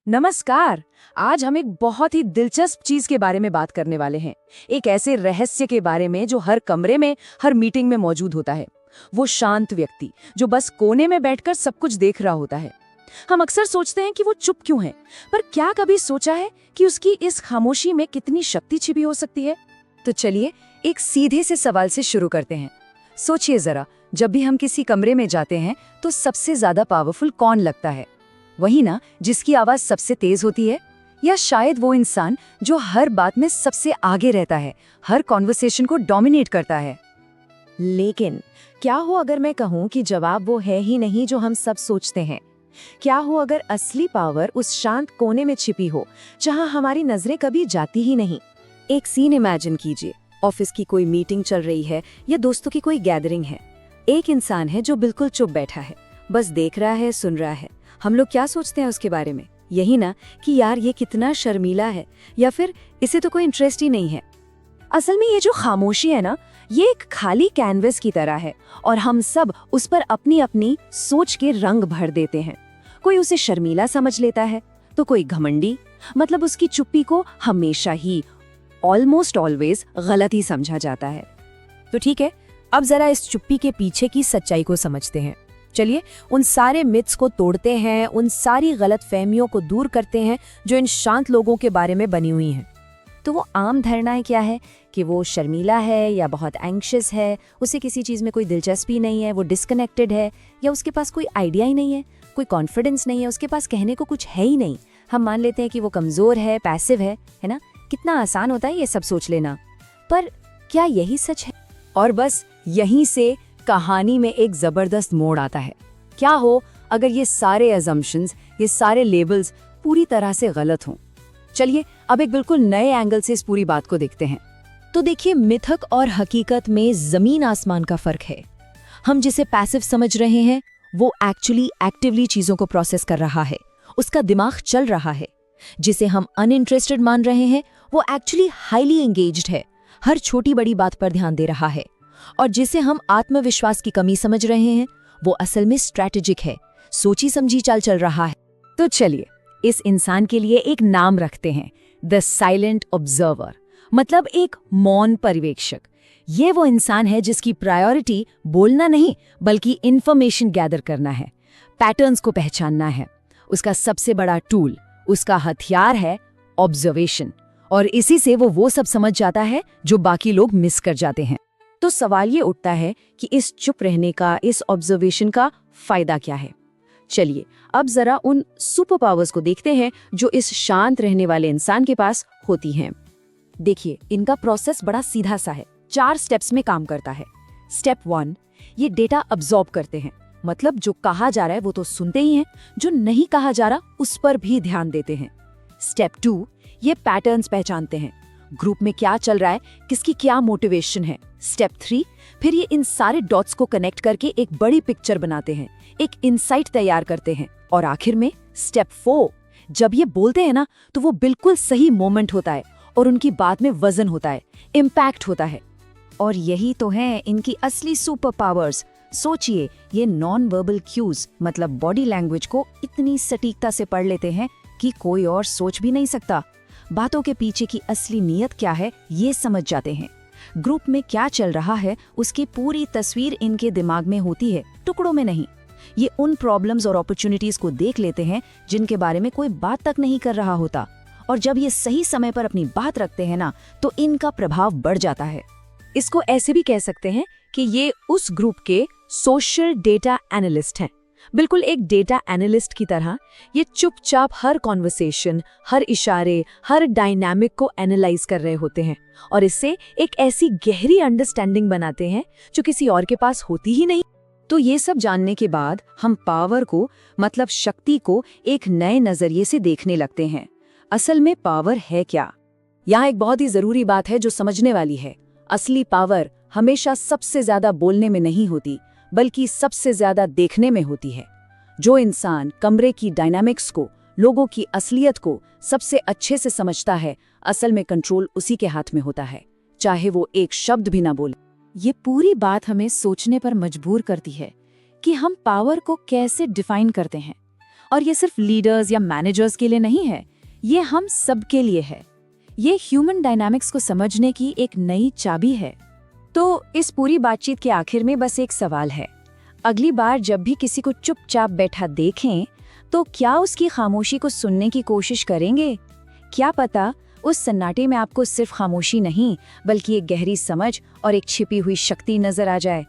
नमस्कार। आज हम एक बहुत ही दिलचस्प चीज के बारे में बात करने वाले हैं। एक ऐसे रहस्य के बारे में जो हर कमरे में, हर मीटिंग में मौजूद होता है। वो शांत व्यक्ति जो बस कोने में बैठकर सब कुछ देख रहा होता है। हम अक्सर सोचते हैं कि वो चुप क्यों है, पर क्या कभी सोचा है कि उसकी इस खामोशी में कितनी शक्ति छिपी हो सकती है? तो चलिए एक सीधे से सवाल से शुरू करते हैं। सोचिए जरा, जब भी हम किसी कमरे में जाते हैं तो सबसे ज्यादा पावरफुल कौन लगता है? वही ना, जिसकी आवाज सबसे तेज होती है, या शायद वो इंसान जो हर बात में सबसे आगे रहता है, हर कॉन्वर्सेशन को डोमिनेट करता है। लेकिन क्या हो अगर मैं कहूँ कि जवाब वो है ही नहीं जो हम सब सोचते हैं? क्या हो अगर असली पावर उस शांत कोने में छिपी हो, जहाँ हमारी नजरें कभी जाती ही नहीं? एक सीन इमेजिन कीजिए। ऑफिस की कोई मीटिंग चल रही है या दोस्तों की कोई गैदरिंग है। एक इंसान है जो बिल्कुल चुप बैठा है, बस देख रहा है, सुन रहा है। हम लोग क्या सोचते हैं उसके बारे में? यही ना कि यार ये कितना शर्मीला है, या फिर इसे तो कोई इंटरेस्ट ही नहीं है। असल में ये जो खामोशी है ना, ये एक खाली कैनवस की तरह है और हम सब उस पर अपनी अपनी सोच के रंग भर देते हैं। कोई उसे शर्मीला समझ लेता है तो कोई घमंडी, मतलब उसकी चुप्पी को हमेशा ही, ऑलमोस्ट ऑलवेज गलत ही समझा जाता है। तो ठीक है, अब जरा इस चुप्पी के पीछे की सच्चाई को समझते हैं। चलिए उन सारे मिथ्स को तोड़ते हैं, उन सारी गलत फहमियों को दूर करते हैं जो इन शांत लोगों के बारे में बनी हुई हैं। तो वो आम धारणाएं क्या है कि वो शर्मीला है या बहुत एंग्शियस है, उसे किसी चीज में कोई दिलचस्पी नहीं है, वो डिस्कनेक्टेड है, या उसके पास कोई आइडिया ही नहीं है, कोई कॉन्फिडेंस नहीं है, उसके पास कहने को कुछ है ही नहीं। हम मान लेते हैं कि वो कमजोर है, पैसिव है ना? कितना आसान होता है ये सब सोच लेना। पर क्या यही सच है? और बस यहीं से कहानी में एक जबरदस्त मोड़ आता है। क्या हो अगर ये सारे अजम्पशंस, ये सारे लेबल्स पूरी तरह से गलत हों? चलिए अब एक बिल्कुल नए एंगल से इस पूरी बात को देखते हैं। तो देखिए, मिथक और हकीकत में जमीन आसमान का फर्क है। हम जिसे पैसिव समझ रहे हैं वो एक्चुअली एक्टिवली चीजों को प्रोसेस कर रहा है, उसका दिमाग चल रहा है। जिसे हम अनइंटरेस्टेड मान रहे हैं वो एक्चुअली हाईली एंगेज्ड है, हर छोटी बड़ी बात पर ध्यान दे रहा है। और जिसे हम आत्मविश्वास की कमी समझ रहे हैं वो असल में स्ट्रैटेजिक है, सोची समझी चाल चल रहा है। तो चलिए इस इंसान के लिए एक नाम रखते हैं, द साइलेंट ऑब्जर्वर, मतलब एक मौन पर्यवेक्षक। ये वो इंसान है जिसकी प्रायोरिटी बोलना नहीं बल्कि इंफॉर्मेशन गैदर करना है, पैटर्न्स को पहचानना है। उसका सबसे बड़ा टूल, उसका हथियार है ऑब्जर्वेशन, और इसी से वो सब समझ जाता है जो बाकी लोग मिस कर जाते हैं। तो सवाल ये उठता है कि इस चुप रहने का, इस ऑब्जर्वेशन का फायदा क्या है? चलिए अब जरा उन सुपर पावर्स को देखते हैं जो इस शांत रहने वाले इंसान के पास होती हैं। देखिए इनका प्रोसेस बड़ा सीधा सा है, 4 स्टेप्स में काम करता है। स्टेप 1, ये डेटा अब्सॉर्ब करते हैं, मतलब जो कहा जा रहा है वो तो सुनते ही हैं, जो नहीं कहा जा रहा उस पर भी ध्यान देते हैं। स्टेप 2, ये पैटर्न्स पहचानते हैं, ग्रुप में क्या चल रहा है, किसकी क्या मोटिवेशन है। स्टेप 3, फिर ये इन सारे डॉट्स को कनेक्ट करके एक बड़ी पिक्चर बनाते हैं, एक इनसाइट तैयार करते हैं। और आखिर में स्टेप 4, जब ये बोलते हैं ना तो वो बिल्कुल सही मोमेंट होता है और उनकी बात में वजन होता है, इम्पैक्ट होता है। और यही तो है इनकी असली सुपर पावर्स। सोचिए, ये नॉन वर्बल क्यूज, मतलब बॉडी लैंग्वेज को इतनी सटीकता से पढ़ लेते हैं कि कोई और सोच भी नहीं सकता। बातों के पीछे की असली नीयत क्या है ये समझ जाते हैं। ग्रुप में क्या चल रहा है उसकी पूरी तस्वीर इनके दिमाग में होती है, टुकड़ों में नहीं। ये उन प्रॉब्लम्स और अपॉर्चुनिटीज को देख लेते हैं जिनके बारे में कोई बात तक नहीं कर रहा होता। और जब ये सही समय पर अपनी बात रखते हैं ना तो इनका प्रभाव बढ़ जाता है। इसको ऐसे भी कह सकते हैं कि ये उस ग्रुप के सोशल डेटा एनालिस्ट हैं। बिल्कुल एक डेटा एनालिस्ट की तरह ये चुपचाप हर कॉन्वर्सेशन, हर इशारे, हर डायनामिक को एनालाइज कर रहे होते हैं और इससे एक ऐसी गहरी अंडरस्टैंडिंग बनाते हैं जो किसी और के पास होती ही नहीं। तो ये सब जानने के बाद हम पावर को, मतलब शक्ति को, एक नए नजरिए से देखने लगते हैं। असल में पावर है क्या? यहाँ एक बहुत ही जरूरी बात है जो समझने वाली है। असली पावर हमेशा सबसे ज्यादा बोलने में नहीं होती बल्कि सबसे ज्यादा देखने में होती है। जो इंसान कमरे की डायनामिक्स को, लोगों की असलियत को सबसे अच्छे से समझता है, असल में कंट्रोल उसी के हाथ में होता है, चाहे वो एक शब्द भी ना बोले। ये पूरी बात हमें सोचने पर मजबूर करती है कि हम पावर को कैसे डिफाइन करते हैं और ये सिर्फ लीडर्स या मैनेजर्स के लिए नहीं है, ये हम सब के लिए है। ये ह्यूमन डायनामिक्स को समझने की एक नई चाबी है। तो इस पूरी बातचीत के आखिर में बस एक सवाल है, अगली बार जब भी किसी को चुपचाप बैठा देखें तो क्या उसकी खामोशी को सुनने की कोशिश करेंगे? क्या पता उस सन्नाटे में आपको सिर्फ खामोशी नहीं बल्कि एक गहरी समझ और एक छिपी हुई शक्ति नजर आ जाए।